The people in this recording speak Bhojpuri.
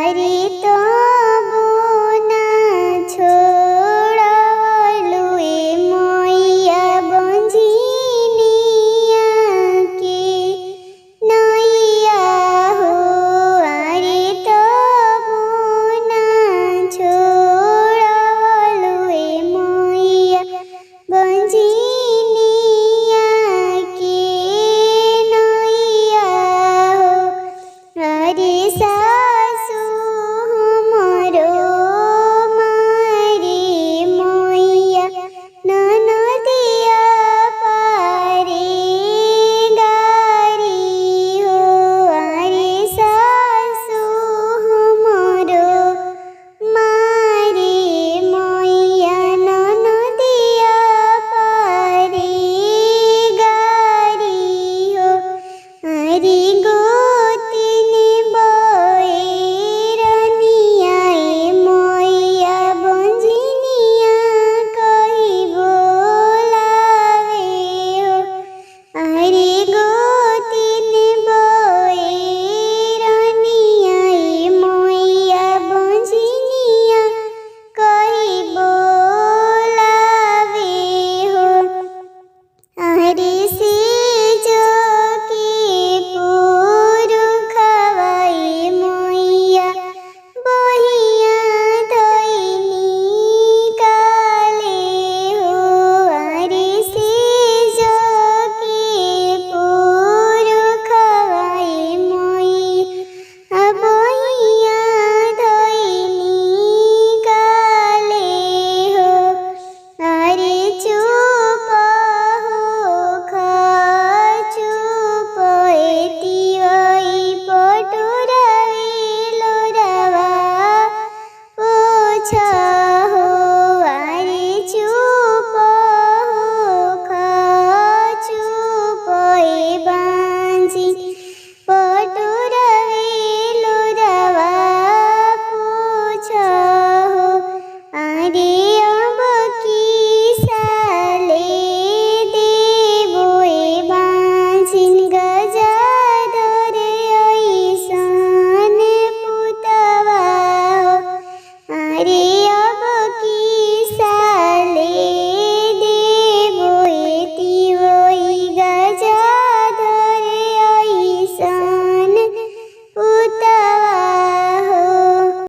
अरे तो बोना छोड़वलु ए मैया बंझिनिया के नैया हो। अरे तो बोना छोड़वलु ए मैया बंझिनिया के नैया हो। अरे सासु हमरो मारी मैया ननदिया पारे गारी हो। अरे सासु हमरो मारी मैया ननदिया पारे गारी हो। अरे गोतिनी बयरनिया ए मैया बंझिनिया कही बोलावे हो। अरे गोतिनी बयरनिया ए मैया बंझिनिया कही बोलावे हो। अरे सेज के पुरुखवा ए मैया बहिया धइनी काले हो। अरे सेज के पुरुखवा ए मैया बहिया धइनी काले हो। अरे चुप हो चुप एतिवई पटुरावे लोरावा पोछ हो। अरे चुप हो चुप ए बांझी पटुरावे लोरावा पोछ हो। अरे अब की साले देबो ए बांझिन गजाधर ऐसन पुतवा हो। अरे